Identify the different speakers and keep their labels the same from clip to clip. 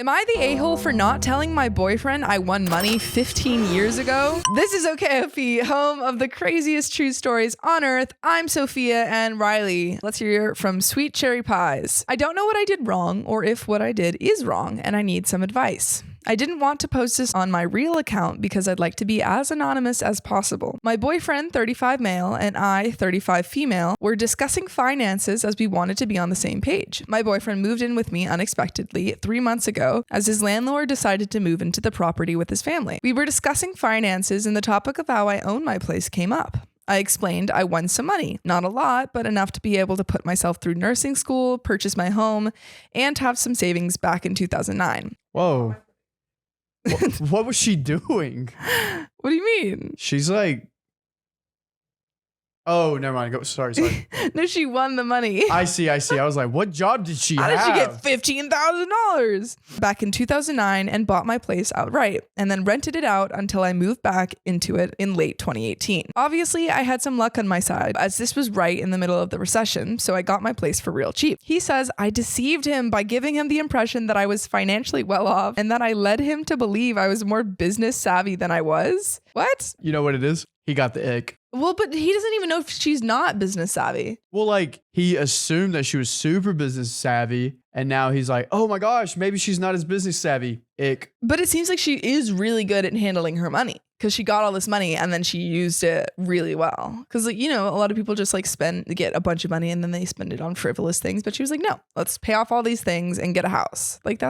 Speaker 1: Am I the a-hole for not telling my boyfriend I won money 15 years ago? This is OKOP, home of the craziest true stories on earth. I'm Sophia and Riley. Let's hear from Sweet Cherry Pies. I don't know what I did wrong or if what I did is wrong, and I need some advice. I didn't want to post this on my real account because I'd like to be as anonymous as possible. My boyfriend, 35 male, and I, 35 female, were discussing finances as we wanted to be on the same page. My boyfriend moved in with me unexpectedly 3 months ago as his landlord decided to move into the property with his family. We were discussing finances and the topic of how I own my place came up. I explained I won some money, not a lot, but enough to be able to put myself through nursing school, purchase my home, and have some savings back in 2009.
Speaker 2: Whoa. What was she doing?
Speaker 1: What do you mean?
Speaker 2: She's like, oh, never mind. Go. Sorry.
Speaker 1: No, she won the money.
Speaker 2: I see. I was like, what job did she have?
Speaker 1: How did she get $15,000 back in 2009 and bought my place outright and then rented it out until I moved back into it in late 2018. Obviously, I had some luck on my side as this was right in the middle of the recession, so I got my place for real cheap. He says I deceived him by giving him the impression that I was financially well off and that I led him to believe I was more business savvy than I was. What?
Speaker 2: You know what it is? He got the ick.
Speaker 1: Well, but he doesn't even know if she's not business savvy.
Speaker 2: Well, like he assumed that she was super business savvy. And now he's like, oh my gosh, maybe she's not as business savvy. Ick.
Speaker 1: But it seems like she is really good at handling her money because she got all this money and then she used it really well. Because, like, you know, a lot of people just like get a bunch of money and then they spend it on frivolous things. But she was like, no, let's pay off all these things and get a house. Like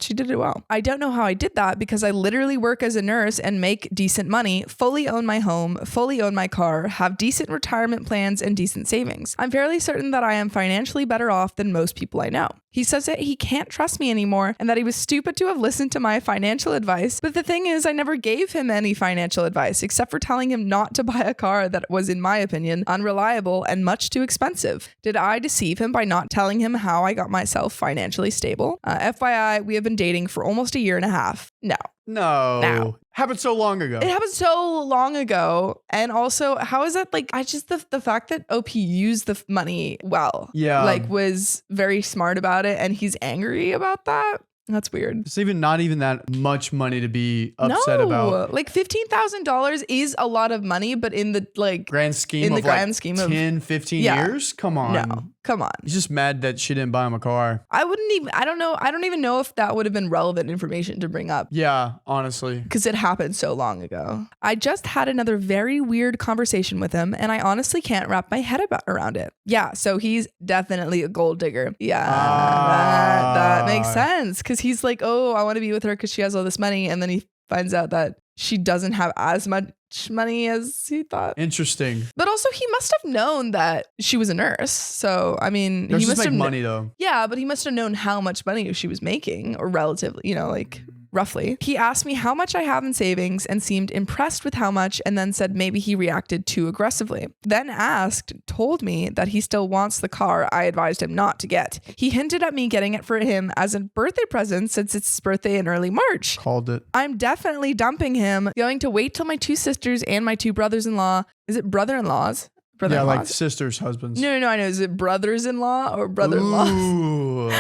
Speaker 1: she did it well. I don't know how I did that because I literally work as a nurse and make decent money, fully own my home, fully own my car, have decent retirement plans and decent savings. I'm fairly certain that I am financially better off than most people I know. He says that he can't trust me anymore and that he was stupid to have listened to my financial advice. But the thing is, I never gave him any financial advice except for telling him not to buy a car that was, in my opinion, unreliable and much too expensive. Did I deceive him by not telling him how I got myself financially stable? FYI, we have been dating for almost a year and a half. No.
Speaker 2: Happened so long ago.
Speaker 1: It happened so long ago. And also, how is that like, the fact that OP used the money well.
Speaker 2: Yeah.
Speaker 1: Like was very smart about it and he's angry about that. That's weird.
Speaker 2: It's not even that much money to be upset about.
Speaker 1: Like $15,000 is a lot of money, but in the
Speaker 2: grand scheme of 10, 15 years? Come on.
Speaker 1: No, come on.
Speaker 2: He's just mad that she didn't buy him a car.
Speaker 1: I don't even know if that would have been relevant information to bring up.
Speaker 2: Yeah, honestly.
Speaker 1: Because it happened so long ago. I just had another very weird conversation with him and I honestly can't wrap my head around it. Yeah, so he's definitely a gold digger. Yeah, that makes sense. Because he's like, oh, I want to be with her because she has all this money. And then he finds out that she doesn't have as much money as he thought.
Speaker 2: Interesting.
Speaker 1: But also he must have known that she was a nurse. So, I mean,
Speaker 2: nurses
Speaker 1: he must have
Speaker 2: money though.
Speaker 1: Yeah, but he must have known how much money she was making or relatively, roughly. He asked me how much I have in savings and seemed impressed with how much and then said maybe he reacted too aggressively. Then told me that he still wants the car I advised him not to get. He hinted at me getting it for him as a birthday present since it's his birthday in early March.
Speaker 2: Called it.
Speaker 1: I'm definitely dumping him, going to wait till my 2 sisters and my 2 brothers-in-law. Is it brother-in-laws?
Speaker 2: Yeah, like sisters, husbands.
Speaker 1: No, I know. Is it brothers-in-law or brother-in-laws?
Speaker 2: Ooh.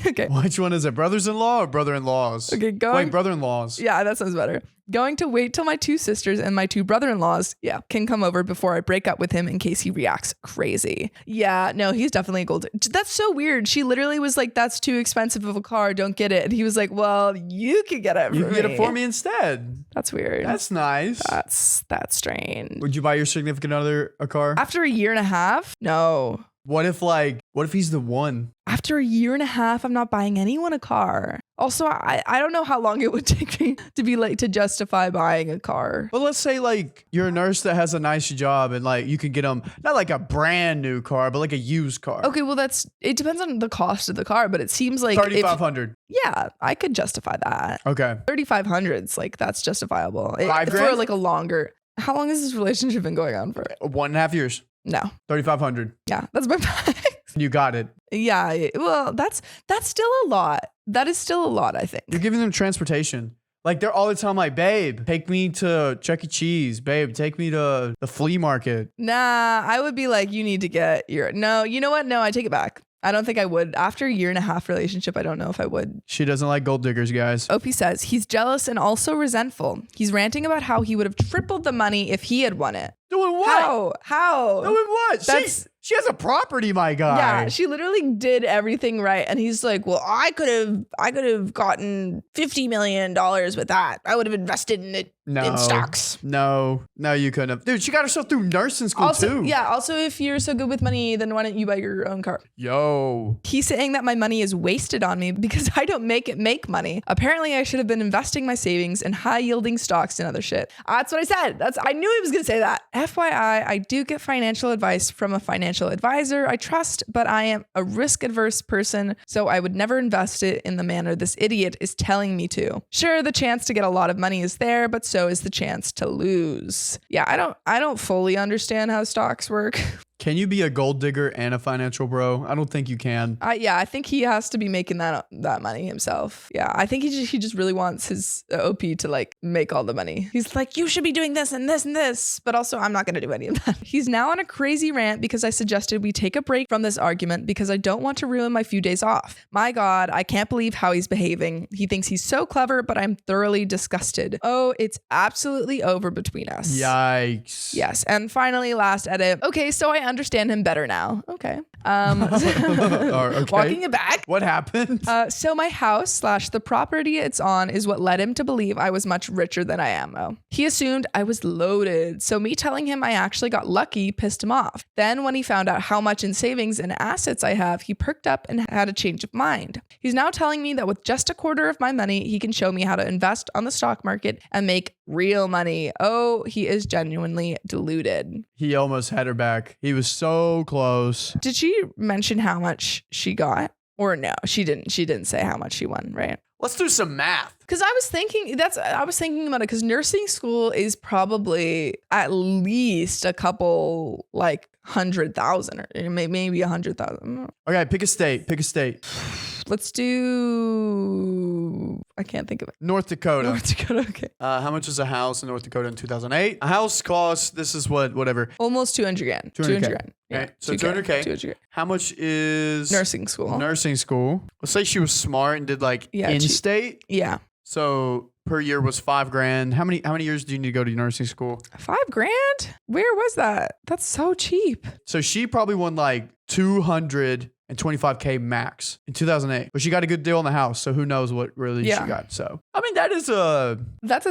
Speaker 1: Okay.
Speaker 2: Which one is it? Brothers-in-law or brother-in-laws?
Speaker 1: Okay,
Speaker 2: Wait, brother-in-laws.
Speaker 1: Yeah, that sounds better. Going to wait till my 2 sisters and my 2 brother-in-laws, can come over before I break up with him in case he reacts crazy. Yeah, no, he's definitely a gold. That's so weird. She literally was like, that's too expensive of a car. Don't get it. And he was like, well, you could get it for me.
Speaker 2: You can get it for me instead.
Speaker 1: That's weird.
Speaker 2: That's nice.
Speaker 1: That's strange.
Speaker 2: Would you buy your significant other a car?
Speaker 1: After a year and a half? No.
Speaker 2: What if he's the one?
Speaker 1: After a year and a half, I'm not buying anyone a car. Also, I don't know how long it would take me to be like to justify buying a car.
Speaker 2: Well, let's say like you're a nurse that has a nice job and like you can get them not like a brand new car, but like a used car.
Speaker 1: Okay, well it depends on the cost of the car, but it seems like
Speaker 2: $3,500.
Speaker 1: Yeah, I could justify that.
Speaker 2: Okay.
Speaker 1: $3,500's like that's justifiable.
Speaker 2: $5,000?
Speaker 1: For like a longer. How long has this relationship been going on for?
Speaker 2: 1.5 years.
Speaker 1: No.
Speaker 2: $3,500.
Speaker 1: Yeah, that's my max.
Speaker 2: You got it.
Speaker 1: Yeah, well, that's still a lot. That is still a lot, I think.
Speaker 2: You're giving them transportation. Like they're all the time like, babe, take me to Chuck E. Cheese. Babe, take me to the flea market.
Speaker 1: Nah, I would be like, you need to get no, you know what? No, I take it back. I don't think I would. After a 1.5 year relationship, I don't know if I would.
Speaker 2: She doesn't like gold diggers, guys.
Speaker 1: OP says he's jealous and also resentful. He's ranting about how he would have tripled the money if he had won it.
Speaker 2: Doing what?
Speaker 1: How?
Speaker 2: Doing what? She has a property, my guy.
Speaker 1: Yeah, she literally did everything right. And he's like, well, I could have gotten $50 million with that. I would have invested in it in stocks.
Speaker 2: No, you couldn't have. Dude, she got herself through nursing school too.
Speaker 1: Yeah, also if you're so good with money, then why don't you buy your own car?
Speaker 2: Yo.
Speaker 1: He's saying that my money is wasted on me because I don't make money. Apparently, I should have been investing my savings in high yielding stocks and other shit. That's what I said. I knew he was going to say that. FYI, I do get financial advice from a financial advisor I trust, but I am a risk adverse person, so I would never invest it in the manner this idiot is telling me to. Sure, the chance to get a lot of money is there, but so is the chance to lose. Yeah, I don't fully understand how stocks work.
Speaker 2: Can you be a gold digger and a financial bro? I don't think you can.
Speaker 1: I think he has to be making that money himself. Yeah, I think he just really wants his OP to like make all the money. He's like, you should be doing this and this and this, but also I'm not going to do any of that. He's now on a crazy rant because I suggested we take a break from this argument because I don't want to ruin my few days off. My God, I can't believe how he's behaving. He thinks he's so clever, but I'm thoroughly disgusted. Oh, it's absolutely over between us.
Speaker 2: Yikes.
Speaker 1: Yes, and finally, last edit. Okay, so I understand him better now. Okay.
Speaker 2: Okay.
Speaker 1: Walking it back.
Speaker 2: What happened?
Speaker 1: So my house / the property it's on is what led him to believe I was much richer than I am. Oh. He assumed I was loaded. So me telling him I actually got lucky pissed him off. Then when he found out how much in savings and assets I have, he perked up and had a change of mind. He's now telling me that with just a quarter of my money, he can show me how to invest on the stock market and make real money. Oh, he is genuinely deluded.
Speaker 2: He almost had her back. He was so close.
Speaker 1: Did she mention how much she got? Or no, she didn't. She didn't say how much she won, right?
Speaker 2: Let's do some math.
Speaker 1: Because I was thinking about it because nursing school is probably at least a couple like 100,000 or maybe 100,000.
Speaker 2: Okay, pick a state.
Speaker 1: Let's do, I can't think of it.
Speaker 2: North Dakota.
Speaker 1: Okay.
Speaker 2: How much is a house in North Dakota in 2008? A house costs, this is whatever.
Speaker 1: Almost 200 grand. 200 grand. Yeah.
Speaker 2: Okay. So 200K.
Speaker 1: 200K.
Speaker 2: How much is
Speaker 1: nursing school?
Speaker 2: Let's say she was smart and did like in-state.
Speaker 1: Yeah.
Speaker 2: So per year was $5,000. How many years do you need to go to nursing school?
Speaker 1: $5,000? Where was that? That's so cheap.
Speaker 2: So she probably won like 225K max in 2008, but she got a good deal on the house. So who knows what really she got. So, I mean, that's a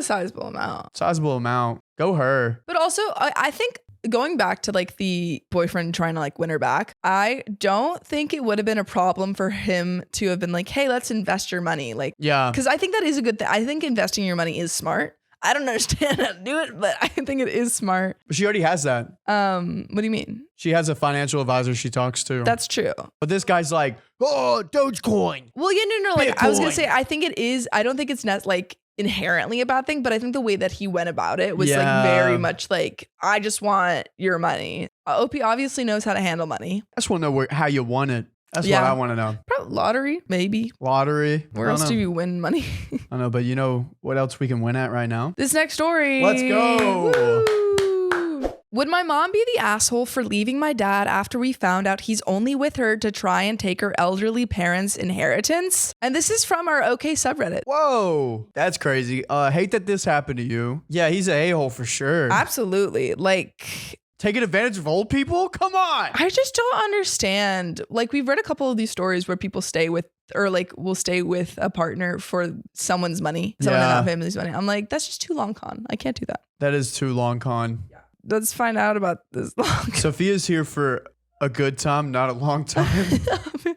Speaker 1: sizable amount.
Speaker 2: Go her.
Speaker 1: But also I think going back to like the boyfriend trying to like win her back, I don't think it would have been a problem for him to have been like, hey, let's invest your money. Like,
Speaker 2: yeah,
Speaker 1: because I think that is a good thing. I think investing your money is smart. I don't understand how to do it, but I think it is smart.
Speaker 2: But she already has that.
Speaker 1: What do you mean?
Speaker 2: She has a financial advisor she talks to.
Speaker 1: That's true.
Speaker 2: But this guy's like, oh, Dogecoin.
Speaker 1: Well, yeah, no. Like Bitcoin. I was going to say, I think it is. I don't think it's not like inherently a bad thing, but I think the way that he went about it was like very much like, I just want your money. OP obviously knows how to handle money.
Speaker 2: I just want to know how you won it. That's what I want to know.
Speaker 1: Probably lottery, maybe.
Speaker 2: Lottery.
Speaker 1: Where else do you win money?
Speaker 2: I know, but you know what else we can win at right now?
Speaker 1: This next story.
Speaker 2: Let's go.
Speaker 1: Woo! Would my mom be the asshole for leaving my dad after we found out he's only with her to try and take her elderly parents' inheritance? And this is from our OK subreddit.
Speaker 2: Whoa, that's crazy. Hate that this happened to you. Yeah, he's an a-hole for sure.
Speaker 1: Absolutely. Like,
Speaker 2: taking advantage of old people? Come on.
Speaker 1: I just don't understand. Like, we've read a couple of these stories where people stay with, or like will stay with a partner for someone's money, someone in that family's money. I'm like, that's just too long con. I can't do that.
Speaker 2: That is too long con.
Speaker 1: Yeah. Let's find out about this long con.
Speaker 2: Sophia's here for a good time, not a long time.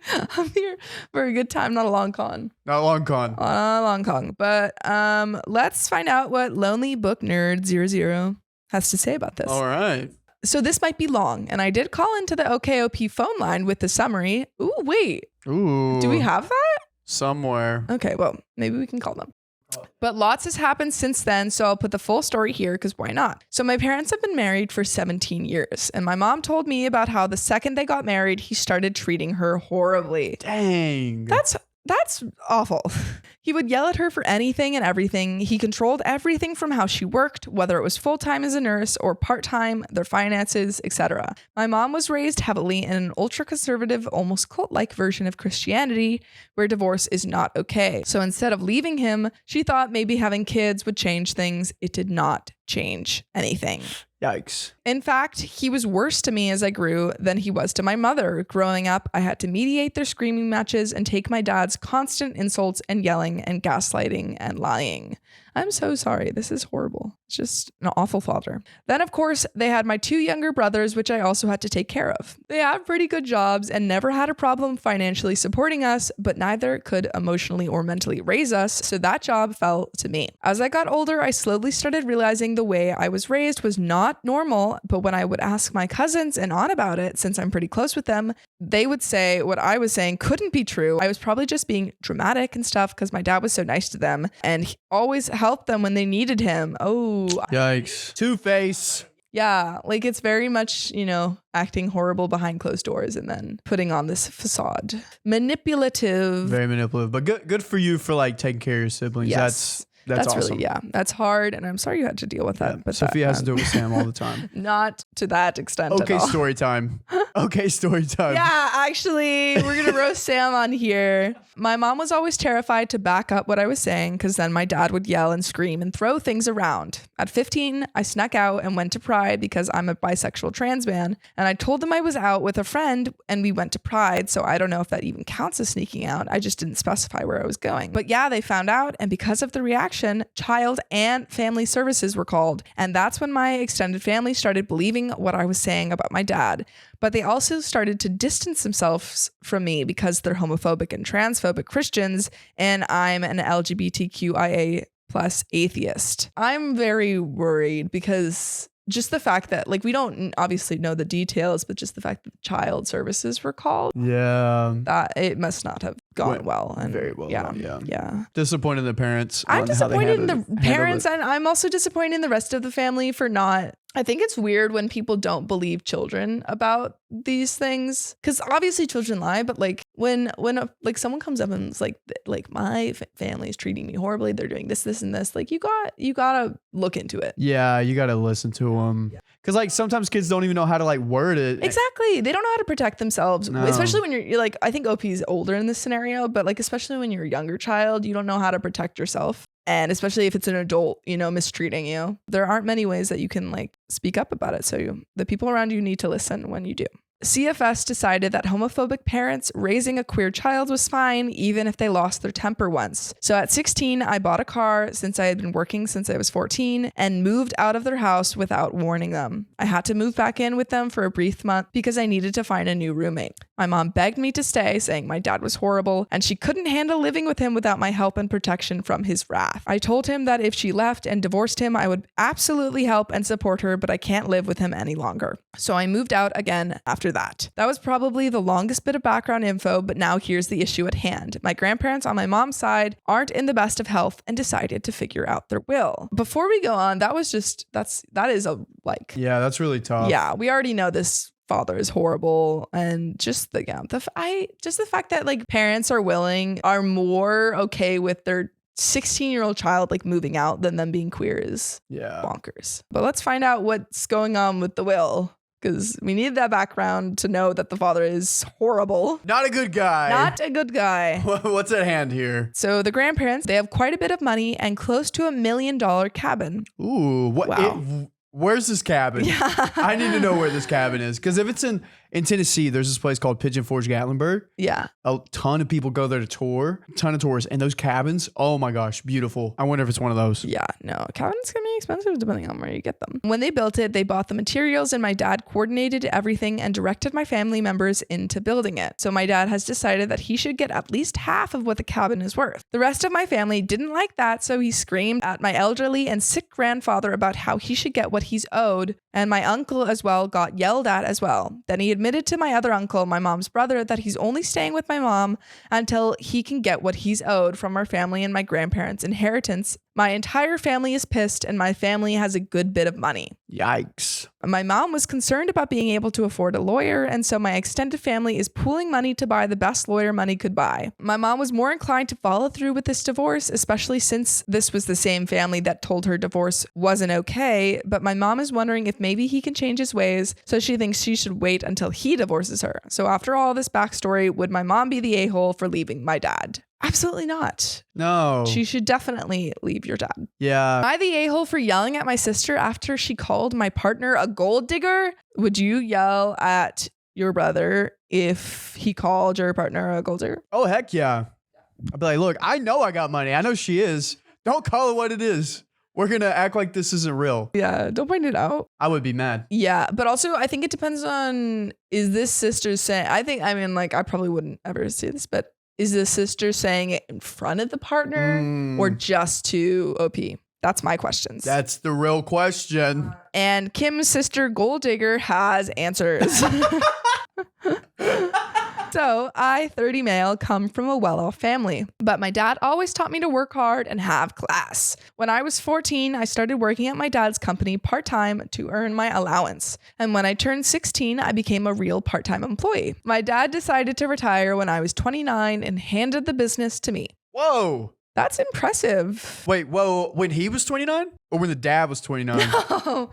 Speaker 1: I'm here for a good time, not a long con.
Speaker 2: Not a long con.
Speaker 1: Not a long con. But let's find out what Lonely Book Nerd 00 has to say about this.
Speaker 2: All right.
Speaker 1: So this might be long, and I did call into the OKOP phone line with the summary. Ooh, wait.
Speaker 2: Ooh.
Speaker 1: Do we have that?
Speaker 2: Somewhere.
Speaker 1: Okay, well, maybe we can call them. But lots has happened since then, so I'll put the full story here because why not? So my parents have been married for 17 years, and my mom told me about how the second they got married, he started treating her horribly.
Speaker 2: Dang.
Speaker 1: That's awful. He would yell at her for anything and everything. He controlled everything from how she worked, whether it was full-time as a nurse or part-time, their finances, etc. My mom was raised heavily in an ultra-conservative, almost cult-like version of Christianity where divorce is not okay. So instead of leaving him, she thought maybe having kids would change things. It did not change anything.
Speaker 2: Yikes.
Speaker 1: In fact, he was worse to me as I grew than he was to my mother. Growing up, I had to mediate their screaming matches and take my dad's constant insults and yelling and gaslighting and lying. I'm so sorry. This is horrible. It's just an awful father. Then, of course, they had my 2 younger brothers, which I also had to take care of. They had pretty good jobs and never had a problem financially supporting us, but neither could emotionally or mentally raise us, so that job fell to me. As I got older, I slowly started realizing the way I was raised was not normal, but when I would ask my cousins and aunt about it, since I'm pretty close with them, they would say what I was saying couldn't be true. I was probably just being dramatic and stuff because my dad was so nice to them and he always helped them when they needed him. Oh,
Speaker 2: Yikes. Two-Face.
Speaker 1: yeah. Like it's very much, acting horrible behind closed doors and then putting on this facade. Manipulative.
Speaker 2: Very manipulative, but good for you for like taking care of your siblings.
Speaker 1: Yes.
Speaker 2: That's awesome.
Speaker 1: Really, that's hard. And I'm sorry you had to deal with that.
Speaker 2: Yeah.
Speaker 1: But
Speaker 2: Sophia has to do it with Sam all the time.
Speaker 1: Not to that extent
Speaker 2: Okay,
Speaker 1: at all.
Speaker 2: story time. Okay, story time.
Speaker 1: Yeah, actually, we're going to roast Sam on here. My mom was always terrified to back up what I was saying because then my dad would yell and scream and throw things around. At 15, I snuck out and went to Pride because I'm a bisexual trans man. And I told them I was out with a friend and we went to Pride. So I don't know if that even counts as sneaking out. I just didn't specify where I was going. But yeah, they found out. And because of the reaction, child and family services were called. And that's when my extended family started believing what I was saying about my dad. But they also started to distance themselves from me because they're homophobic and transphobic Christians, and I'm an LGBTQIA plus atheist. I'm very worried because just the fact that, like, we don't obviously know the details, but just the fact that child services were called, that it must not have gone well. And
Speaker 2: very well.
Speaker 1: Yeah.
Speaker 2: Disappointed in the parents.
Speaker 1: I'm disappointed in the parents, and I'm also disappointed in the rest of the family for not. I think it's weird when people don't believe children about these things, because obviously children lie, but like when someone comes up and is like my family is treating me horribly, they're doing this and this, like you gotta look into it.
Speaker 2: Yeah, you gotta listen to them, because like sometimes kids don't even know how to like word it.
Speaker 1: Exactly, they don't know how to protect themselves, especially when you're like, I think OP is older in this scenario, but like especially when you're a younger child, you don't know how to protect yourself. And especially if it's an adult, mistreating you, there aren't many ways that you can like speak up about it. So the people around you need to listen when you do. CFS decided that homophobic parents raising a queer child was fine, even if they lost their temper once. So at 16, I bought a car since I had been working since I was 14 and moved out of their house without warning them. I had to move back in with them for a brief month because I needed to find a new roommate. My mom begged me to stay, saying my dad was horrible and she couldn't handle living with him without my help and protection from his wrath. I told him that if she left and divorced him, I would absolutely help and support her, but I can't live with him any longer. So I moved out again after that. That was probably the longest bit of background info, but now here's the issue at hand. My grandparents on my mom's side aren't in the best of health and decided to figure out their will. Before we go on, that is a like.
Speaker 2: Yeah, that's really tough.
Speaker 1: Yeah, we already know this father is horrible, and just the fact that like parents are more okay with their 16-year-old child like moving out than them being queer is bonkers. But let's find out what's going on with the will, because we need that background to know that the father is horrible.
Speaker 2: Not a good guy.
Speaker 1: Not a good guy.
Speaker 2: What's at hand here?
Speaker 1: So the grandparents, they have quite a bit of money and close to $1 million cabin.
Speaker 2: Ooh, what?
Speaker 1: Wow.
Speaker 2: Where's this cabin?
Speaker 1: Yeah.
Speaker 2: I need to know where this cabin is, because if it's in Tennessee, there's this place called Pigeon Forge Gatlinburg.
Speaker 1: Yeah.
Speaker 2: A ton of people go there to tour. A ton of tourists. And those cabins, oh my gosh, beautiful. I wonder if it's one of those.
Speaker 1: Yeah, no, cabins can be expensive depending on where you get them. When they built it, they bought the materials and my dad coordinated everything and directed my family members into building it. So my dad has decided that he should get at least half of what the cabin is worth. The rest of my family didn't like that, so he screamed at my elderly and sick grandfather about how he should get what he's owed, and my uncle as well got yelled at as well. Then he admitted to my other uncle, my mom's brother, that he's only staying with my mom until he can get what he's owed from our family and my grandparents' inheritance. My entire family is pissed and my family has a good bit of money.
Speaker 2: Yikes.
Speaker 1: My mom was concerned about being able to afford a lawyer, and so my extended family is pooling money to buy the best lawyer money could buy. My mom was more inclined to follow through with this divorce, especially since this was the same family that told her divorce wasn't okay, but my mom is wondering if maybe he can change his ways, so she thinks she should wait until he divorces her. So after all this backstory, would my mom be the a-hole for leaving my dad? Absolutely not.
Speaker 2: No.
Speaker 1: She should definitely leave your dad.
Speaker 2: Yeah.
Speaker 1: Am I the a-hole for yelling at my sister after she called my partner a gold digger? Would you yell at your brother if he called your partner a gold digger?
Speaker 2: Oh, heck yeah. I'd be like, look, I know I got money. I know she is. Don't call it what it is. We're going to act like this isn't real.
Speaker 1: Yeah, don't point it out.
Speaker 2: I would be mad.
Speaker 1: Yeah, but also I think it depends on, is this sister saying, I probably wouldn't ever say this, but is the sister saying it in front of the partner or just to OP? That's my questions.
Speaker 2: That's the real question.
Speaker 1: And Kim's sister, Gold Digger, has answers. So I, 30 male, come from a well-off family, but my dad always taught me to work hard and have class. When I was 14, I started working at my dad's company part-time to earn my allowance. And when I turned 16, I became a real part-time employee. My dad decided to retire when I was 29 and handed the business to me.
Speaker 2: Whoa.
Speaker 1: That's impressive.
Speaker 2: Wait, whoa, when he was 29 or when the dad was 29?
Speaker 1: No,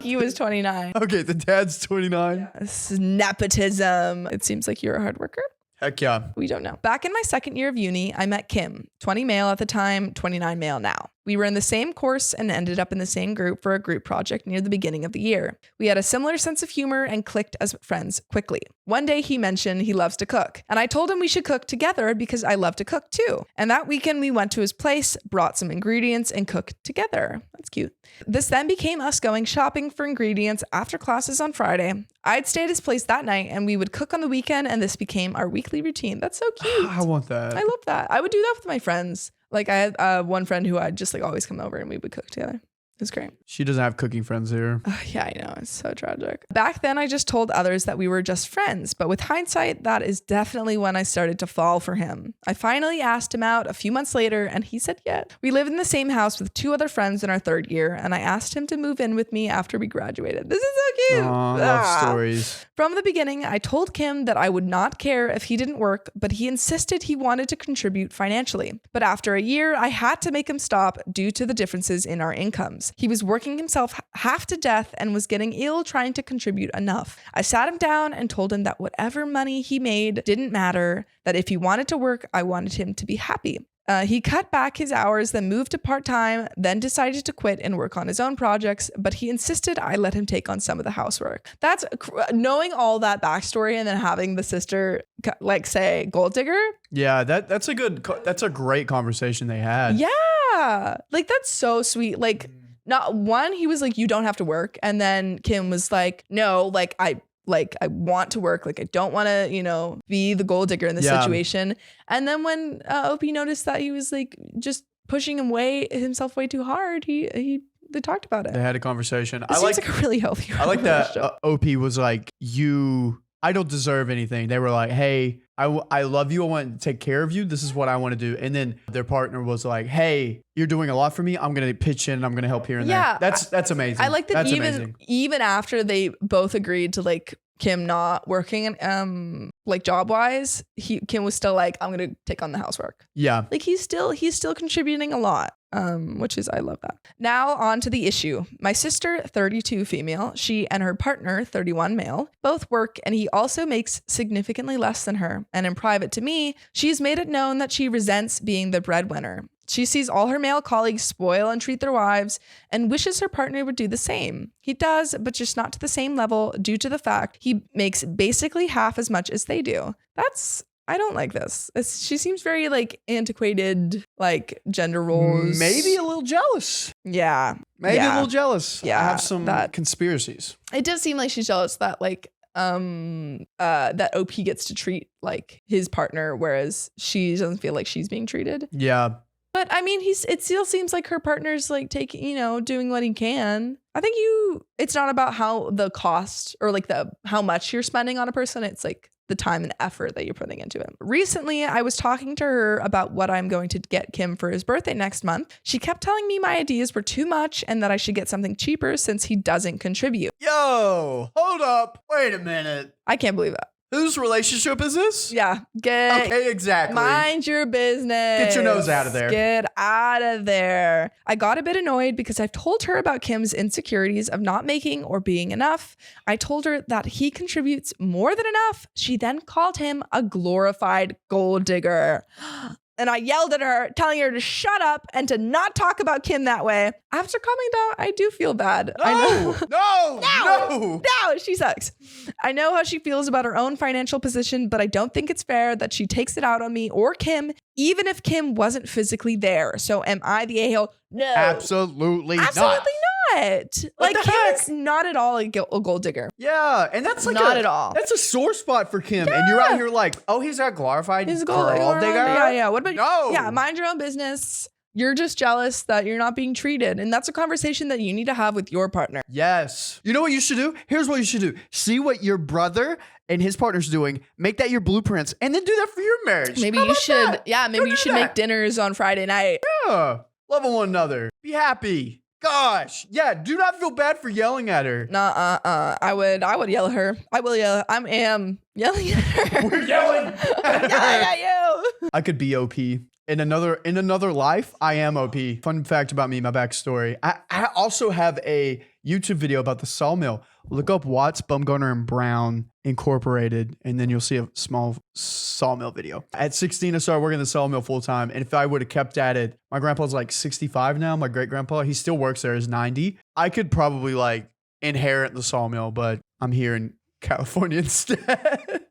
Speaker 1: he was 29.
Speaker 2: Okay, the dad's 29.
Speaker 1: This is nepotism. It seems like you're a hard worker.
Speaker 2: Heck yeah.
Speaker 1: We don't know. Back in my second year of uni, I met Kim, 20 male at the time, 29 male now. We were in the same course and ended up in the same group for a group project near the beginning of the year. We had a similar sense of humor and clicked as friends quickly. One day he mentioned he loves to cook, and I told him we should cook together because I love to cook too. And that weekend we went to his place, brought some ingredients, and cooked together. That's cute. This then became us going shopping for ingredients after classes on Friday. I'd stay at his place that night and we would cook on the weekend, and this became our weekly routine. That's so cute.
Speaker 2: I want that.
Speaker 1: I love that. I would do that with my friends. Like I had one friend who I'd just like always come over and we would cook together. It was great.
Speaker 2: She doesn't have cooking friends here.
Speaker 1: Yeah, I know. It's so tragic. Back then, I just told others that we were just friends. But with hindsight, that is definitely when I started to fall for him. I finally asked him out a few months later and he said yes. We lived in the same house with two other friends in our third year. And I asked him to move in with me after we graduated. This is so cute.
Speaker 2: Aw, love stories.
Speaker 1: From the beginning, I told Kim that I would not care if he didn't work, but he insisted he wanted to contribute financially. But after a year, I had to make him stop due to the differences in our incomes. He was working himself half to death and was getting ill trying to contribute enough. I sat him down and told him that whatever money he made didn't matter, that if he wanted to work, I wanted him to be happy. He cut back his hours, then moved to part-time, then decided to quit and work on his own projects, but he insisted I let him take on some of the housework. That's knowing all that backstory and then having the sister like say gold digger.
Speaker 2: Yeah, that's a great conversation they had.
Speaker 1: Yeah. Like that's so sweet. Like not one, he was like, you don't have to work. And then Kim was like, no, I want to work. Like, I don't want to, be the gold digger in this situation. And then when OP noticed that he was like just pushing himself way too hard, they talked about it.
Speaker 2: They had a conversation.
Speaker 1: It seems like a really healthy
Speaker 2: I like that OP was like, I don't deserve anything. They were like, hey, I love you. I want to take care of you. This is what I want to do. And then their partner was like, hey, you're doing a lot for me. I'm going to pitch in. I'm going to help here and there. That's amazing.
Speaker 1: I like that even after they both agreed to like Kim not working like job wise, Kim was still like, I'm going to take on the housework.
Speaker 2: Yeah.
Speaker 1: Like he's still contributing a lot. Which is, I love that. Now on to the issue. My sister, 32 female, she and her partner, 31 male, both work, and he also makes significantly less than her. And in private to me, she's made it known that she resents being the breadwinner. She sees all her male colleagues spoil and treat their wives and wishes her partner would do the same. He does, but just not to the same level due to the fact he makes basically half as much as they do. I don't like this. She seems very like antiquated, like gender roles.
Speaker 2: Maybe a little jealous.
Speaker 1: Yeah.
Speaker 2: Maybe a little jealous.
Speaker 1: Yeah.
Speaker 2: I have some conspiracies.
Speaker 1: It does seem like she's jealous that like that OP gets to treat like his partner, whereas she doesn't feel like she's being treated.
Speaker 2: Yeah.
Speaker 1: But I mean, it still seems like her partner's like taking, doing what he can. I think it's not about how the cost or like how much you're spending on a person. It's like the time and effort that you're putting into it. Recently, I was talking to her about what I'm going to get Kim for his birthday next month. She kept telling me my ideas were too much and that I should get something cheaper since he doesn't contribute.
Speaker 2: Yo, hold up. Wait a minute.
Speaker 1: I can't believe that.
Speaker 2: Whose relationship is this?
Speaker 1: Yeah.
Speaker 2: Okay, exactly.
Speaker 1: Mind your business.
Speaker 2: Get your nose out of there.
Speaker 1: Get out of there. I got a bit annoyed because I've told her about Kim's insecurities of not making or being enough. I told her that he contributes more than enough. She then called him a glorified gold digger. And I yelled at her, telling her to shut up and to not talk about Kim that way. After calming down, I do feel bad.
Speaker 2: No,
Speaker 1: No, she sucks. I know how she feels about her own financial position, but I don't think it's fair that she takes it out on me or Kim, even if Kim wasn't physically there. So am I the a-hole? No.
Speaker 2: Absolutely not.
Speaker 1: Like, Kim is not at all a gold digger.
Speaker 2: Yeah, and that's like
Speaker 1: not at all.
Speaker 2: That's a sore spot for Kim. Yeah. And you're out here like, oh, he's a glorified gold digger.
Speaker 1: Yeah. What about you?
Speaker 2: No.
Speaker 1: Yeah, mind your own business. You're just jealous that you're not being treated. And that's a conversation that you need to have with your partner.
Speaker 2: Yes. You know what you should do? Here's what you should do. See what your brother and his partner's doing. Make that your blueprints and then do that for your marriage.
Speaker 1: Maybe you should. Yeah, maybe you should make dinners on Friday night.
Speaker 2: Yeah. Love one another. Be happy. Gosh. Yeah. Do not feel bad for yelling at her.
Speaker 1: I would yell at her. I will yell. I am yelling at her.
Speaker 2: We're yelling at
Speaker 1: you.
Speaker 2: I could be OP. In another life, I am OP. Fun fact about me, my backstory. I also have a YouTube video about the sawmill. Look up Watts, Bumgarner, and Brown Incorporated, and then you'll see a small sawmill video. At 16, I started working the sawmill full time, and if I would have kept at it, my grandpa's like 65 now. My great grandpa, he still works there, is 90. I could probably like inherit the sawmill, but I'm here in California instead.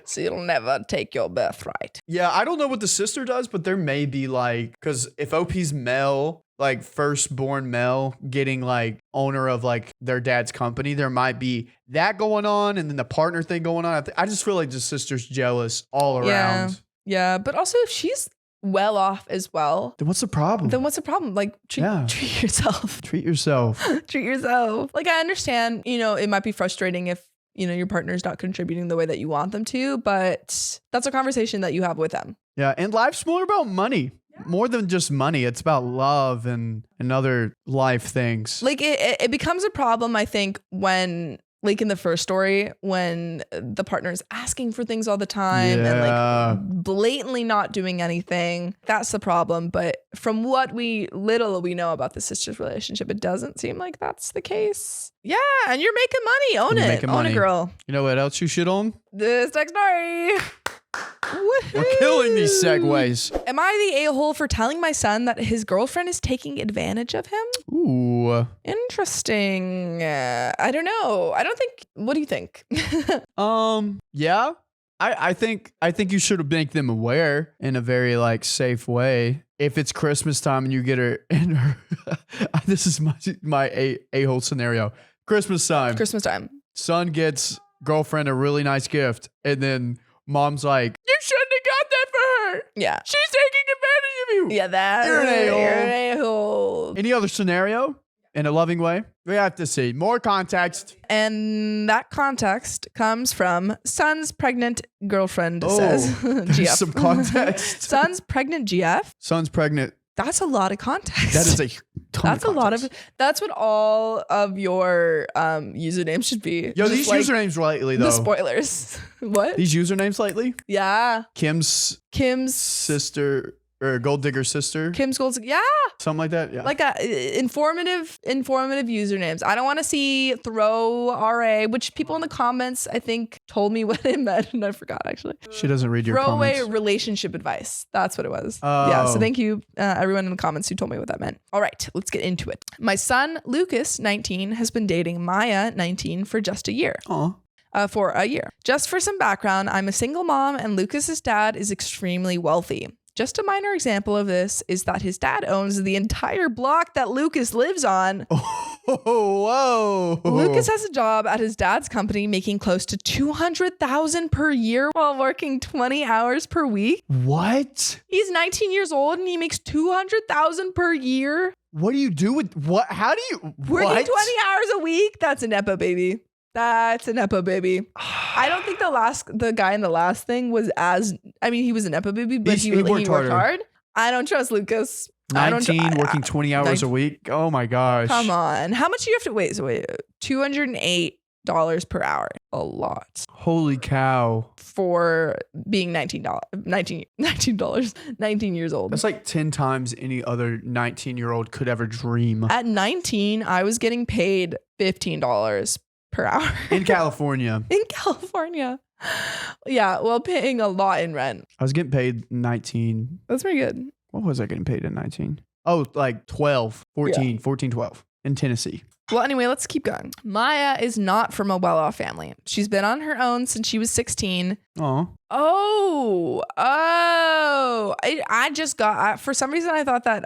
Speaker 1: So you'll never take your birthright.
Speaker 2: Yeah, I don't know what the sister does, but there may be like, because if OP's male, like firstborn male, getting like owner of like their dad's company, there might be that going on, and then the partner thing going on. I just feel like the sister's jealous all around.
Speaker 1: Yeah, but also if she's well off as well,
Speaker 2: then what's the problem?
Speaker 1: Like treat yourself.
Speaker 2: Treat yourself.
Speaker 1: Treat yourself. Like, I understand, it might be frustrating if your partner's not contributing the way that you want them to, but that's a conversation that you have with them.
Speaker 2: Yeah. And life's more about money. Yeah. More than just money. It's about love and other life things.
Speaker 1: Like it becomes a problem, I think, when like in the first story, when the partner is asking for things all the time and like blatantly not doing anything. That's the problem. But from what little we know about the sisters' relationship, it doesn't seem like that's the case. Yeah, and you're making money. Own it. Own it, girl.
Speaker 2: You know what else you should own?
Speaker 1: This next story.
Speaker 2: We're killing these segues.
Speaker 1: Am I the a-hole for telling my son that his girlfriend is taking advantage of him?
Speaker 2: Ooh.
Speaker 1: Interesting. I don't know. What do you think?
Speaker 2: Yeah. I think you should make them aware in a very like safe way. If it's Christmas time and you get her in her this is my a-hole scenario. Christmas time. Son gets girlfriend a really nice gift, and then mom's like, you shouldn't have got that for her.
Speaker 1: Yeah.
Speaker 2: She's taking advantage of you.
Speaker 1: Yeah,
Speaker 2: you're an
Speaker 1: a-hole.
Speaker 2: Any other scenario in a loving way? We have to see more context.
Speaker 1: And that context comes from son's pregnant girlfriend, says
Speaker 2: there's
Speaker 1: GF.
Speaker 2: Some context.
Speaker 1: Son's pregnant GF.
Speaker 2: Son's pregnant.
Speaker 1: That's a lot of context.
Speaker 2: That is a ton of context.
Speaker 1: That's what all of your usernames should be.
Speaker 2: Yo, these usernames lately though.
Speaker 1: The spoilers. What?
Speaker 2: These usernames lately?
Speaker 1: Yeah.
Speaker 2: Kim's sister or gold digger sister.
Speaker 1: Kim's gold. Yeah.
Speaker 2: Something like that. Yeah.
Speaker 1: Like informative usernames. I don't want to see throw RA, which people in the comments I think told me what it meant, and I forgot actually.
Speaker 2: She doesn't read your comments.
Speaker 1: Throwaway relationship advice. That's what it was. Yeah. So thank you, everyone in the comments who told me what that meant. All right, let's get into it. My son Lucas, 19, has been dating Maya, 19, for just a year. For a year. Just for some background, I'm a single mom, and Lucas's dad is extremely wealthy. Just a minor example of this is that his dad owns the entire block that Lucas lives on.
Speaker 2: Oh, whoa.
Speaker 1: Lucas has a job at his dad's company making close to $200,000 per year while working 20 hours per week.
Speaker 2: What?
Speaker 1: He's 19 years old and he makes $200,000 per year.
Speaker 2: What do you do with what? How do you
Speaker 1: working 20 hours a week? That's a nepo baby. That's a Nepo baby. I don't think the guy in the last thing was he was a Nepo baby, but he worked hard. I don't trust Lucas.
Speaker 2: 19, working 20 hours a week. Oh my gosh.
Speaker 1: Come on. How much do you have to wait? $208 per hour. A lot.
Speaker 2: Holy cow.
Speaker 1: For being 19 years old.
Speaker 2: That's like 10 times any other 19-year-old could ever dream.
Speaker 1: At 19, I was getting paid $15 per hour.
Speaker 2: In California.
Speaker 1: In California. Yeah, well, paying a lot in rent.
Speaker 2: I was getting paid 19.
Speaker 1: That's pretty good.
Speaker 2: What was I getting paid at 19? Oh, like 12, 14, 12 in Tennessee.
Speaker 1: Well, anyway, let's keep going. Maya is not from a well-off family. She's been on her own since she was 16. Oh, I just got, for some reason I thought that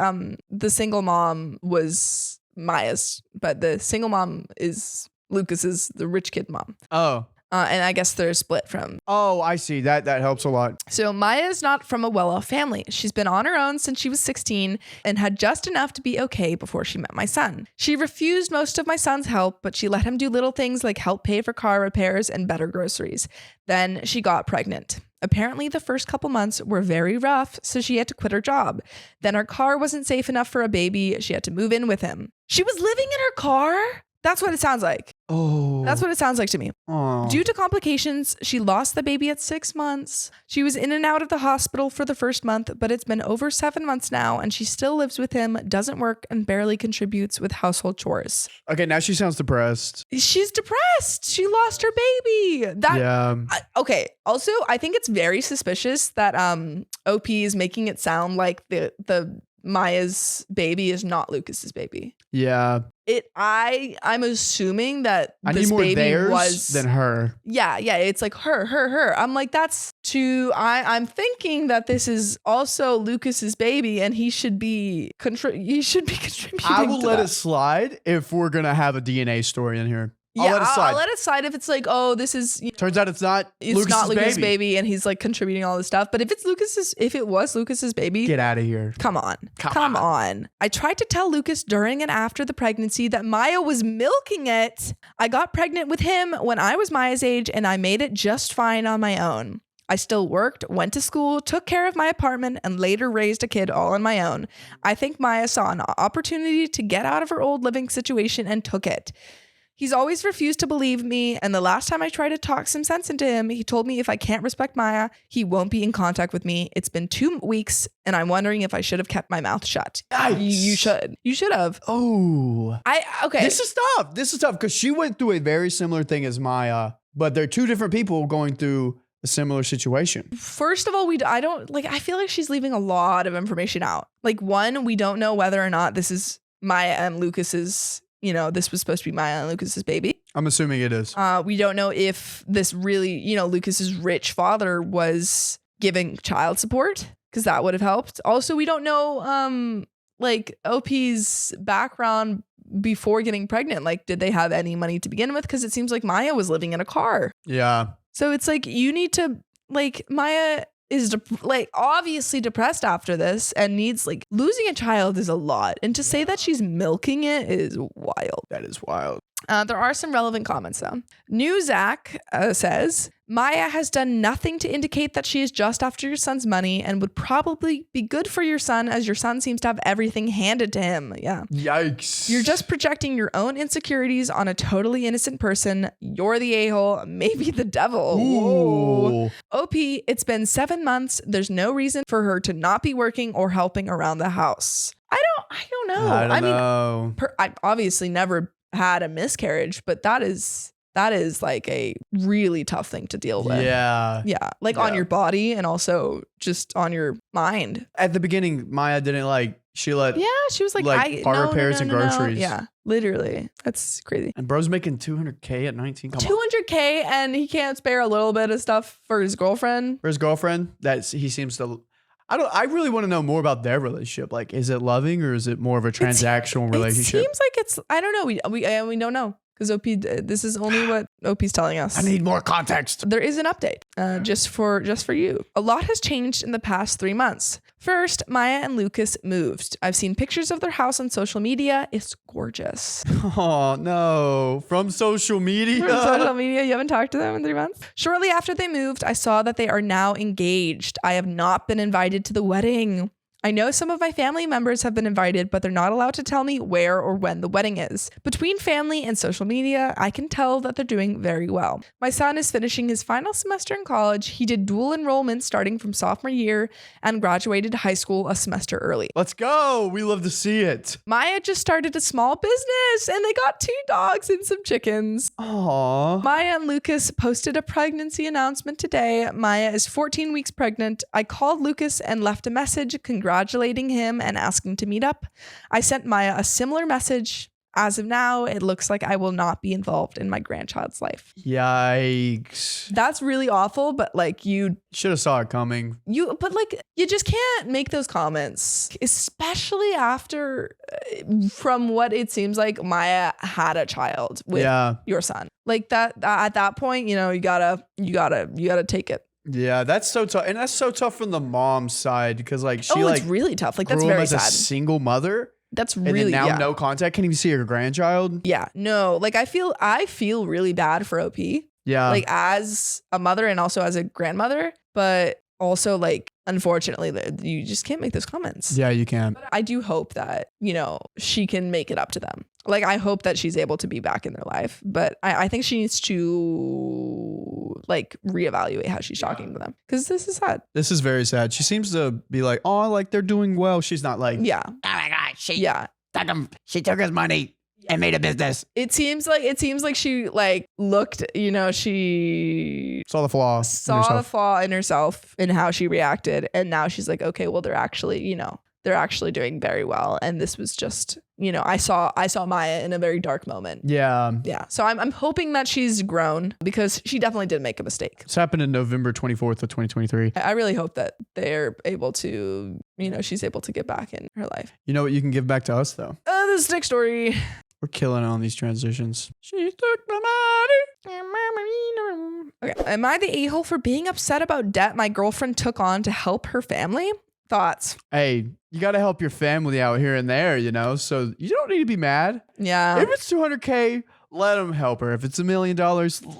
Speaker 1: the single mom was Maya's, but the single mom is Lucas's, the rich kid mom.
Speaker 2: Oh.
Speaker 1: And I guess they're split from.
Speaker 2: Oh, I see. That helps a lot.
Speaker 1: So Maya is not from a well-off family. She's been on her own since she was 16 and had just enough to be okay before she met my son. She refused most of my son's help, but she let him do little things like help pay for car repairs and better groceries. Then she got pregnant. Apparently, the first couple months were very rough, so she had to quit her job. Then her car wasn't safe enough for a baby. She had to move in with him. She was living in her car? That's what it sounds like.
Speaker 2: Oh.
Speaker 1: That's what it sounds like to me.
Speaker 2: Oh.
Speaker 1: Due to complications, she lost the baby at 6 months. She was in and out of the hospital for the first month, but it's been over 7 months now, and she still lives with him, doesn't work, and barely contributes with household chores.
Speaker 2: Okay, now she sounds depressed.
Speaker 1: She's depressed. She lost her baby. Okay. Also, I think it's very suspicious that OP is making it sound like the Maya's baby is not Lucas's baby.
Speaker 2: Yeah.
Speaker 1: I'm assuming that
Speaker 2: I
Speaker 1: this
Speaker 2: need more
Speaker 1: baby
Speaker 2: theirs
Speaker 1: was
Speaker 2: than her.
Speaker 1: Yeah. It's like her. I'm like, I'm thinking that this is also Lucas's baby, and he should be contributing.
Speaker 2: I will
Speaker 1: to
Speaker 2: let
Speaker 1: that.
Speaker 2: it slide if we're gonna have a DNA story in here.
Speaker 1: I'll let it slide if it's like, oh, this is.
Speaker 2: Turns out it's not Lucas's
Speaker 1: baby, and he's like contributing all this stuff. But if it was Lucas's baby,
Speaker 2: get out of here.
Speaker 1: Come on. I tried to tell Lucas during and after the pregnancy that Maya was milking it. I got pregnant with him when I was Maya's age, and I made it just fine on my own. I still worked, went to school, took care of my apartment, and later raised a kid all on my own. I think Maya saw an opportunity to get out of her old living situation and took it. He's always refused to believe me, and the last time I tried to talk some sense into him, he told me if I can't respect Maya, he won't be in contact with me. It's been 2 weeks, and I'm wondering if I should have kept my mouth shut.
Speaker 2: Yikes.
Speaker 1: You should have.
Speaker 2: Oh.
Speaker 1: Okay.
Speaker 2: This is tough because she went through a very similar thing as Maya, but they're two different people going through a similar situation.
Speaker 1: First of all, I feel like she's leaving a lot of information out. Like, one, we don't know whether or not this is Maya and Lucas's, this was supposed to be Maya and Lucas's baby.
Speaker 2: I'm assuming it is.
Speaker 1: We don't know if this really, Lucas's rich father was giving child support, because that would have helped. Also, we don't know, OP's background before getting pregnant. Like, did they have any money to begin with? Because it seems like Maya was living in a car.
Speaker 2: Yeah.
Speaker 1: So it's like, you need to, Maya is obviously depressed after this and needs, losing a child is a lot. And to say that she's milking it is wild.
Speaker 2: That is wild.
Speaker 1: There are some relevant comments though. New Zach says, Maya has done nothing to indicate that she is just after your son's money and would probably be good for your son, as your son seems to have everything handed to him. Yeah.
Speaker 2: Yikes.
Speaker 1: You're just projecting your own insecurities on a totally innocent person. You're the a-hole, maybe the devil.
Speaker 2: Ooh.
Speaker 1: Whoa. OP, it's been 7 months. There's no reason for her to not be working or helping around the house. I don't know.
Speaker 2: I know.
Speaker 1: I obviously never had a miscarriage, but that is like a really tough thing to deal with.
Speaker 2: Yeah.
Speaker 1: Yeah. On your body and also just on your mind.
Speaker 2: At the beginning, Maya didn't she let.
Speaker 1: Yeah. She was
Speaker 2: car repairs and groceries.
Speaker 1: Yeah. Literally. That's crazy.
Speaker 2: And bro's making $200K at 19. Come on.
Speaker 1: $200K, and he can't spare a little bit of stuff for his girlfriend.
Speaker 2: For his girlfriend, he seems to. I really want to know more about their relationship. Is it loving or is it more of a transactional relationship?
Speaker 1: It seems like it's, I don't know. We don't know. because this is only what OP's telling us.
Speaker 2: I need more context.
Speaker 1: There is an update just for you. A lot has changed in the past 3 months. First, Maya and Lucas moved. I've seen pictures of their house on social media. It's gorgeous.
Speaker 2: Oh, no. From social media?
Speaker 1: From social media? You haven't talked to them in 3 months? Shortly after they moved, I saw that they are now engaged. I have not been invited to the wedding. I know some of my family members have been invited, but they're not allowed to tell me where or when the wedding is. Between family and social media, I can tell that they're doing very well. My son is finishing his final semester in college. He did dual enrollment starting from sophomore year and graduated high school a semester early.
Speaker 2: Let's go. We love to see it.
Speaker 1: Maya just started a small business and they got 2 dogs and some chickens.
Speaker 2: Aww.
Speaker 1: Maya and Lucas posted a pregnancy announcement today. Maya is 14 weeks pregnant. I called Lucas and left a message congratulating him and asking to meet up. I sent Maya a similar message. As of now, it looks like I will not be involved in my grandchild's life.
Speaker 2: Yikes.
Speaker 1: That's really awful, but like you
Speaker 2: should have saw it coming.
Speaker 1: You just can't make those comments, especially after, from what it seems like, Maya had a child with your son. Like that at that point, you know, you gotta take it.
Speaker 2: Yeah, that's so tough, and that's so tough from the mom's side because like she
Speaker 1: it's really tough. Like that's
Speaker 2: grew
Speaker 1: very
Speaker 2: up as
Speaker 1: sad.
Speaker 2: a single mother.
Speaker 1: That's
Speaker 2: and
Speaker 1: really
Speaker 2: then now no contact. Can't even see her grandchild.
Speaker 1: Yeah, no. Like I feel really bad for OP.
Speaker 2: Yeah,
Speaker 1: like as a mother and also as a grandmother, but also like unfortunately you just can't make those comments.
Speaker 2: Yeah, you can't.
Speaker 1: But I do hope that, you know, she can make it up to them. Like I hope that she's able to be back in their life, but I think she needs to like reevaluate how she's talking to them because this is sad.
Speaker 2: This is very sad. She seems to be like, oh, like they're doing well. She's not like,
Speaker 1: yeah.
Speaker 3: Oh my God,
Speaker 2: she took his money and made a business.
Speaker 1: It seems like she like looked, you know, she
Speaker 2: saw the flaw
Speaker 1: in herself and how she reacted, and now she's like, okay, well they're actually doing very well, and this was just, you know, I saw Maya in a very dark moment.
Speaker 2: Yeah.
Speaker 1: So I'm hoping that she's grown because she definitely did make a mistake.
Speaker 2: This happened in November 24th of 2023.
Speaker 1: I really hope that they're able to, you know, she's able to get back in her life.
Speaker 2: You know what you can give back to us though?
Speaker 1: This next story.
Speaker 2: We're killing it on these transitions.
Speaker 1: She took my money. Okay. Am I the a-hole for being upset about debt my girlfriend took on to help her family? Thoughts?
Speaker 2: Hey, you got to help your family out here and there, you know, so you don't need to be mad.
Speaker 1: Yeah.
Speaker 2: If it's $200K, let them help her. If it's $1 million,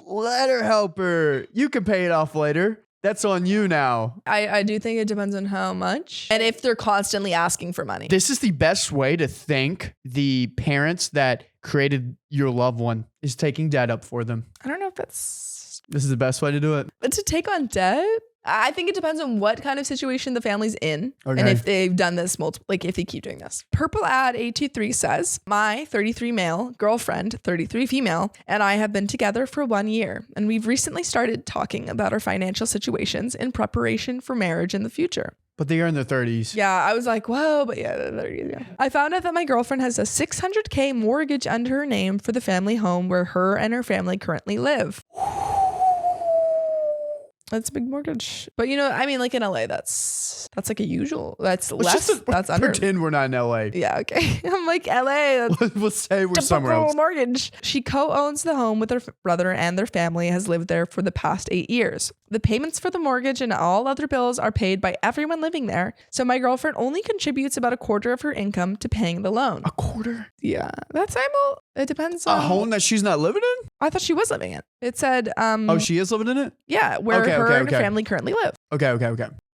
Speaker 2: let her help her. You can pay it off later. That's on you now.
Speaker 1: I do think it depends on how much and if they're constantly asking for money.
Speaker 2: This is the best way to thank the parents that created your loved one is taking debt up for them.
Speaker 1: I don't know if this
Speaker 2: is the best way to do it.
Speaker 1: But to take on debt? I think it depends on what kind of situation the family's in and if they've done this like if they keep doing this. Purple Ad 823 says, my 33 male girlfriend, 33 female, and I have been together for 1 year, and we've recently started talking about our financial situations in preparation for marriage in the future.
Speaker 2: But they are in their 30s.
Speaker 1: Yeah, I was like, whoa, but yeah, the 30s, yeah. I found out that my girlfriend has a $600K mortgage under her name for the family home where her and her family currently live. That's a big mortgage. But you know, I mean, like in LA, that's like a usual. That's less. That's under.
Speaker 2: Pretend we're not in LA.
Speaker 1: Yeah, okay. I'm like LA.
Speaker 2: We'll say we're somewhere else.
Speaker 1: Mortgage. She co-owns the home with her brother and their family has lived there for the past 8 years. The payments for the mortgage and all other bills are paid by everyone living there. So my girlfriend only contributes about 1/4 of her income to paying the loan.
Speaker 2: 1/4?
Speaker 1: Yeah. That's it depends
Speaker 2: on a home that she's not living in?
Speaker 1: I thought she was living in. It said
Speaker 2: oh, she is living in it?
Speaker 1: Yeah, where her and her family currently live.
Speaker 2: Okay.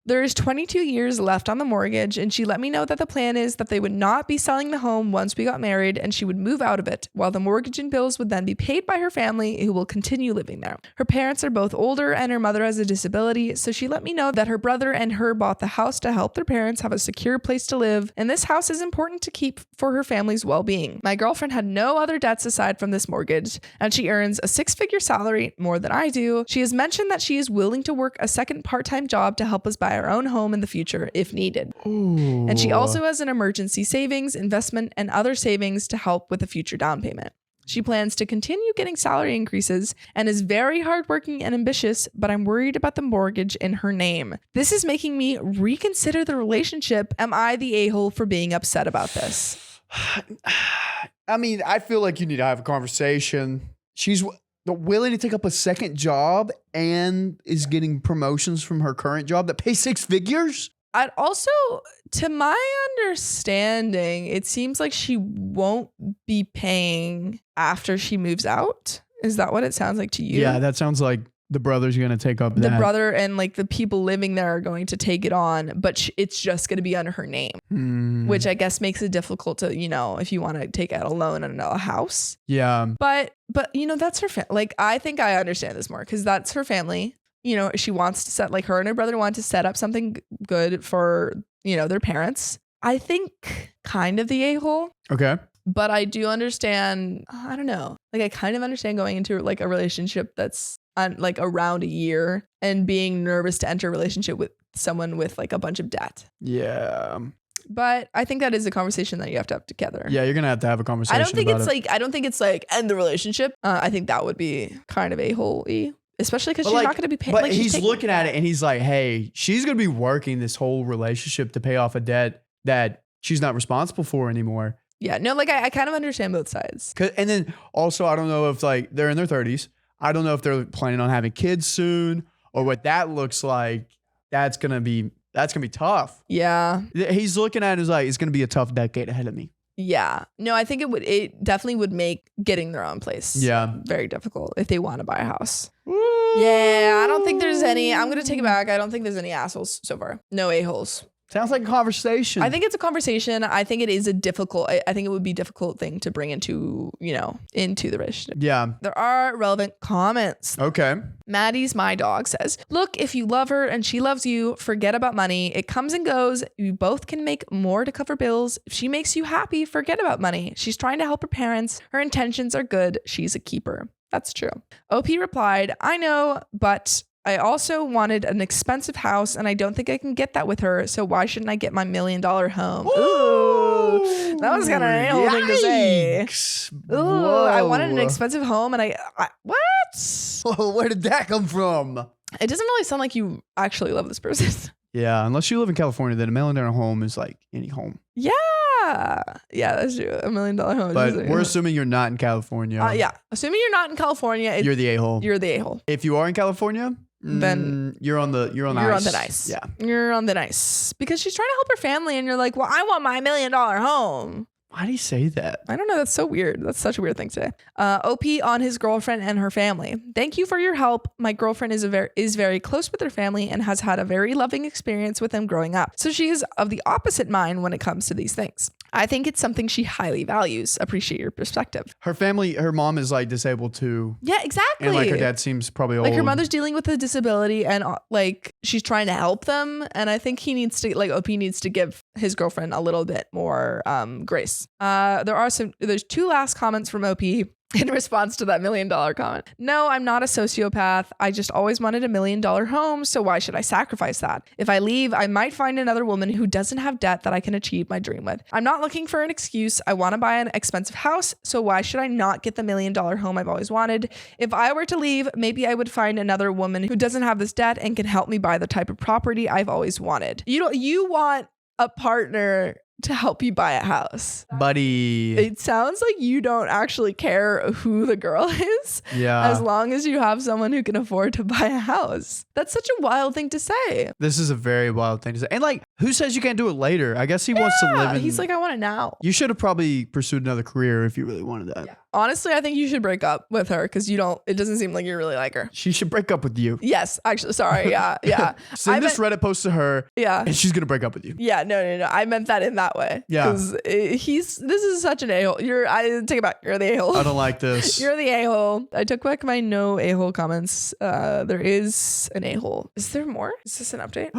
Speaker 1: There is 22 years left on the mortgage, and she let me know that the plan is that they would not be selling the home once we got married, and she would move out of it, while the mortgage and bills would then be paid by her family, who will continue living there. Her parents are both older, and her mother has a disability, so she let me know that her brother and her bought the house to help their parents have a secure place to live, and this house is important to keep for her family's well-being. My girlfriend had no other debts aside from this mortgage, and she earns a 6-figure salary, more than I do. She has mentioned that she is willing to work a second part-time job to help us buy our own home in the future if needed.
Speaker 2: Ooh.
Speaker 1: And she also has an emergency savings, investment, and other savings to help with a future down payment. She plans to continue getting salary increases and is very hardworking and ambitious, but I'm worried about the mortgage in her name. This is making me reconsider the relationship. Am I the a-hole for being upset about this?
Speaker 2: I mean, I feel like you need to have a conversation. She's willing to take up a second job and is getting promotions from her current job that pay 6 figures.
Speaker 1: I'd also, to my understanding, it seems like she won't be paying after she moves out. Is that what it sounds like to you?
Speaker 2: Yeah, that sounds like the brother's going to take up
Speaker 1: the brother and like the people living there are going to take it on, but it's just going to be under her name, which I guess makes it difficult to, you know, if you want to take out a loan on a house.
Speaker 2: Yeah.
Speaker 1: But you know, that's her like, I think I understand this more because that's her family. You know, she wants to set, like, her and her brother want to set up something good for, you know, their parents. I think kind of the a-hole. Okay. But I do understand, I don't know, like I kind of understand going into like a relationship that's like around a year and being nervous to enter a relationship with someone with like a bunch of debt. Yeah. But I think that is a conversation that you have to have together. Yeah, you're gonna have a conversation. I don't think it's like end the relationship. I think that would be kind of a-hole-y. Especially because she's not going to be paying.
Speaker 2: But like, he's looking at it and he's like, hey, she's going to be working this whole relationship to pay off a debt that she's not responsible for anymore.
Speaker 1: Yeah, no, like I kind of understand both sides.
Speaker 2: And then also, I don't know if like they're in their 30s. I don't know if they're planning on having kids soon or what that looks like. That's going to be tough. Yeah. He's looking at it as like, it's going to be a tough decade ahead of me.
Speaker 1: Yeah. No, I think it definitely would make getting their own place very difficult if they want to buy a house. Ooh. Yeah, I don't think there's any. I'm going to take it back. I don't think there's any assholes so far. No a-holes.
Speaker 2: Sounds like a conversation.
Speaker 1: I think it's a conversation. I think it is a difficult, I think it would be a difficult thing to bring into the relationship. Yeah. There are relevant comments. Okay. Maddie's My Dog says, look, if you love her and she loves you, forget about money. It comes and goes. You both can make more to cover bills. If she makes you happy, forget about money. She's trying to help her parents. Her intentions are good. She's a keeper. That's true. OP replied, I know, but I also wanted an expensive house and I don't think I can get that with her. So why shouldn't I get my $1 million home? Ooh, that was kind of an a-hole thing to say. Ooh, whoa. I wanted an expensive home and I what?
Speaker 2: Whoa, where did that come from?
Speaker 1: It doesn't really sound like you actually love this person.
Speaker 2: Yeah, unless you live in California, then $1 million home is like any home.
Speaker 1: Yeah. Yeah, that's true. $1 million home.
Speaker 2: But we're assuming you're not in California.
Speaker 1: Yeah. Assuming you're not in California.
Speaker 2: You're the a-hole.
Speaker 1: You're the a-hole.
Speaker 2: If you are in California, then you're on the ice.
Speaker 1: Yeah. You're on the ice. Because she's trying to help her family and you're like, well, I want my $1 million home.
Speaker 2: Why do you say that?
Speaker 1: I don't know. That's so weird. That's such a weird thing to say. OP on his girlfriend and her family. Thank you for your help. My girlfriend is very close with her family and has had a very loving experience with them growing up. So she is of the opposite mind when it comes to these things. I think it's something she highly values. Appreciate your perspective.
Speaker 2: Her family, her mom is like disabled too.
Speaker 1: Yeah, exactly.
Speaker 2: And like her dad seems probably old.
Speaker 1: Like her mother's dealing with a disability and like she's trying to help them. And I think OP needs to give his girlfriend a little bit more grace. There's 2 last comments from OP in response to that $1 million comment. No, I'm not a sociopath. I just always wanted $1 million home. So why should I sacrifice that? If I leave, I might find another woman who doesn't have debt that I can achieve my dream with. I'm not looking for an excuse. I want to buy an expensive house. So why should I not get the $1 million home I've always wanted? If I were to leave, maybe I would find another woman who doesn't have this debt and can help me buy the type of property I've always wanted. You want a partner to help you buy a house.
Speaker 2: Buddy.
Speaker 1: It sounds like you don't actually care who the girl is.
Speaker 2: Yeah.
Speaker 1: As long as you have someone who can afford to buy a house. That's such a wild thing to say.
Speaker 2: This is a very wild thing to say. And like, who says you can't do it later? I guess he wants to live in...
Speaker 1: He's like, I want it now.
Speaker 2: You should have probably pursued another career if you really wanted that.
Speaker 1: Yeah. Honestly, I think you should break up with her because it doesn't seem like you really like her.
Speaker 2: She should break up with you.
Speaker 1: Yes, actually, sorry. Yeah, yeah.
Speaker 2: Send this Reddit post to her.
Speaker 1: Yeah.
Speaker 2: And she's going to break up with you.
Speaker 1: Yeah, no. I meant that in that way.
Speaker 2: Yeah.
Speaker 1: Because this is such an a-hole. I take it back. You're the a-hole.
Speaker 2: I don't like this.
Speaker 1: You're the a-hole. I took back my no a-hole comments. There is an a-hole. Is there more? Is this an update?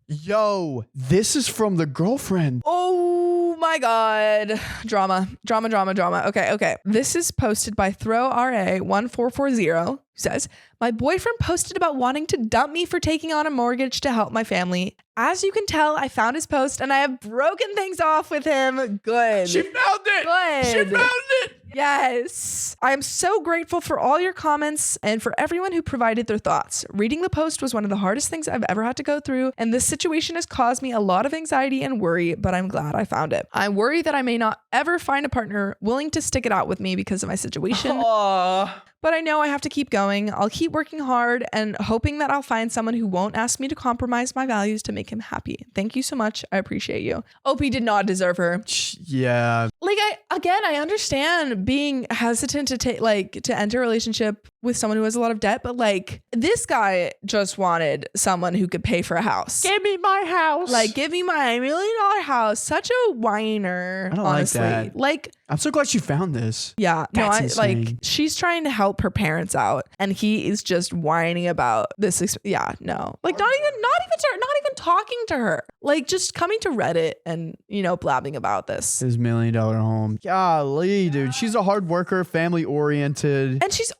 Speaker 2: Yo, this is from the girlfriend.
Speaker 1: Oh my God. Drama. Okay. This is posted by ThrowRA1440, who says, my boyfriend posted about wanting to dump me for taking on a mortgage to help my family. As you can tell, I found his post and I have broken things off with him. Good.
Speaker 2: She found it.
Speaker 1: Good.
Speaker 2: She found it.
Speaker 1: Yes. I am so grateful for all your comments and for everyone who provided their thoughts. Reading the post was one of the hardest things I've ever had to go through, and this situation has caused me a lot of anxiety and worry, but I'm glad I found it. I worry that I may not ever find a partner willing to stick it out with me because of my situation.
Speaker 2: Aww.
Speaker 1: But I know I have to keep going. I'll keep working hard and hoping that I'll find someone who won't ask me to compromise my values to make him happy. Thank you so much. I appreciate you. Opie did not deserve her.
Speaker 2: Yeah.
Speaker 1: Like, I understand being hesitant to enter a relationship with someone who has a lot of debt, but like, this guy just wanted someone who could pay for a house.
Speaker 2: Give me my house.
Speaker 1: Like, give me my $1 million house. Such a whiner.
Speaker 2: I don't
Speaker 1: honestly.
Speaker 2: like that.
Speaker 1: Like,
Speaker 2: I'm so glad you found this.
Speaker 1: yeah,
Speaker 2: That's
Speaker 1: no,
Speaker 2: insane.
Speaker 1: like, she's trying to help her parents out, and he is just whining about this. Yeah, no, like, not even talking to her, like, just coming to Reddit and blabbing about this.
Speaker 2: His $1 million home. Golly, dude. She's a hard worker, family oriented.
Speaker 1: And she's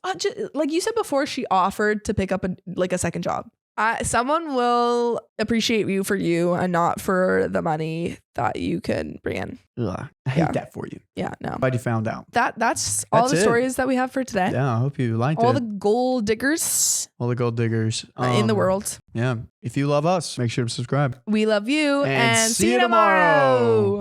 Speaker 1: like you said before, she offered to pick up a second job. Someone will appreciate you for you and not for the money that you can bring in.
Speaker 2: Ugh, I hate that for you.
Speaker 1: Yeah, no.
Speaker 2: Glad you found out.
Speaker 1: That's all the
Speaker 2: it.
Speaker 1: stories that we have for today.
Speaker 2: Yeah, I hope you liked
Speaker 1: All
Speaker 2: it.
Speaker 1: the gold diggers
Speaker 2: All the gold diggers
Speaker 1: in the world.
Speaker 2: Yeah. If you love us, make sure to subscribe.
Speaker 1: We love you
Speaker 2: And
Speaker 1: and
Speaker 2: see
Speaker 1: see
Speaker 2: you
Speaker 1: you tomorrow.